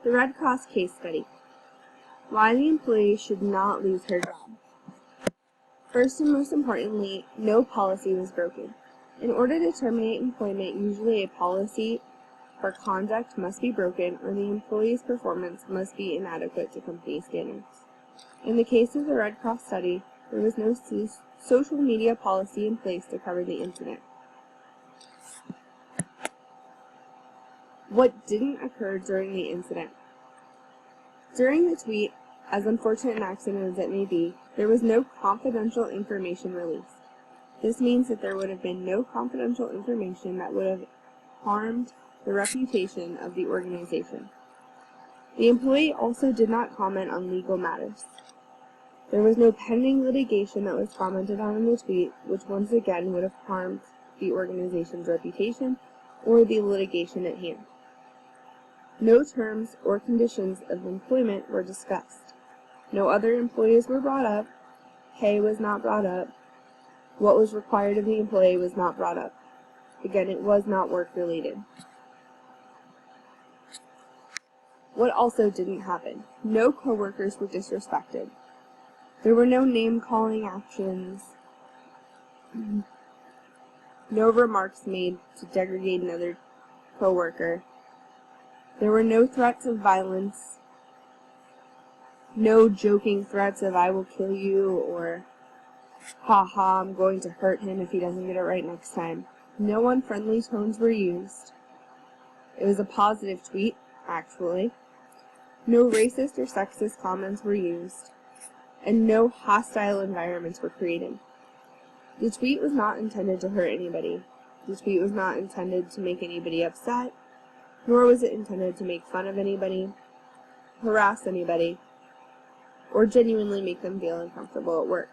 The Red Cross case study. Why the employee should not lose her job. First and most importantly, no policy was broken. In order to terminate employment, usually a policy or conduct must be broken or the employee's performance must be inadequate to company standards. In the case of the Red Cross study, there was no social media policy in place to cover the incident. What didn't occur during the incident? During the tweet, as unfortunate an accident as it may be, there was no confidential information released. This means that there would have been no confidential information that would have harmed the reputation of the organization. The employee also did not comment on legal matters. There was no pending litigation that was commented on in the tweet, which once again would have harmed the organization's reputation or the litigation at hand. No terms or conditions of employment were discussed. No other employees were brought up. Pay was not brought up. What was required of the employee was not brought up. Again, it was not work-related. What also didn't happen? No coworkers were disrespected. There were no name-calling actions. No remarks made to degrade another coworker. There were no threats of violence. No joking threats of "I will kill you" or "ha ha, I'm going to hurt him if he doesn't get it right next time." No unfriendly tones were used. It was a positive tweet, actually. No racist or sexist comments were used. And no hostile environments were created. The tweet was not intended to hurt anybody. The tweet was not intended to make anybody upset, nor was it intended to make fun of anybody, harass anybody, or genuinely make them feel uncomfortable at work.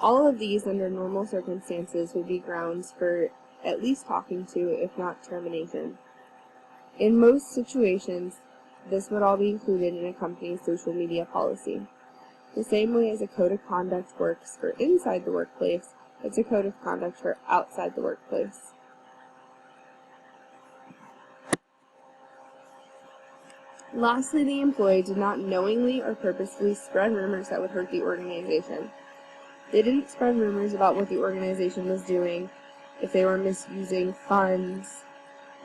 All of these, under normal circumstances, would be grounds for at least talking to, if not termination. In most situations, this would all be included in a company's social media policy. The same way as a code of conduct works for inside the workplace, it's a code of conduct for outside the workplace. Lastly, the employee did not knowingly or purposefully spread rumors that would hurt the organization. They didn't spread rumors about what the organization was doing, if they were misusing funds,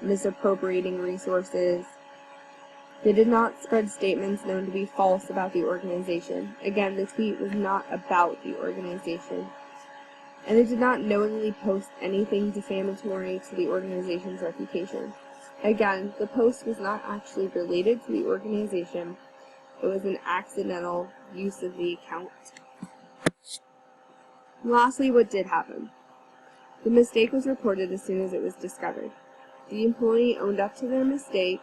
misappropriating resources. They did not spread statements known to be false about the organization. Again, the tweet was not about the organization. And they did not knowingly post anything defamatory to the organization's reputation. Again, the post was not actually related to the organization. It was an accidental use of the account. Lastly, what did happen? The mistake was reported as soon as it was discovered. The employee owned up to their mistake,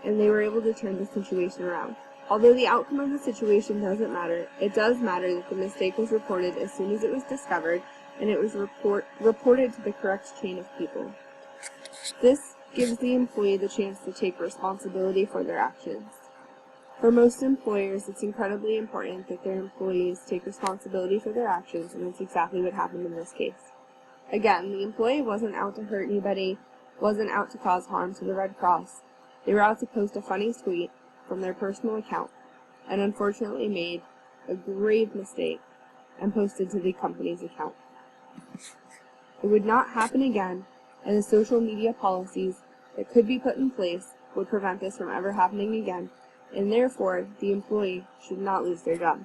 and they were able to turn the situation around. Although the outcome of the situation doesn't matter, it does matter that the mistake was reported as soon as it was discovered, and it was reported to the correct chain of people. This gives the employee the chance to take responsibility for their actions. For most employers, it's incredibly important that their employees take responsibility for their actions, and that's exactly what happened in this case. Again, the employee wasn't out to hurt anybody, wasn't out to cause harm to the Red Cross. They were out to post a funny tweet from their personal account, and unfortunately made a grave mistake and posted to the company's account. It would not happen again, and the social media policies that could be put in place would prevent this from ever happening again, and therefore the employee should not lose their job.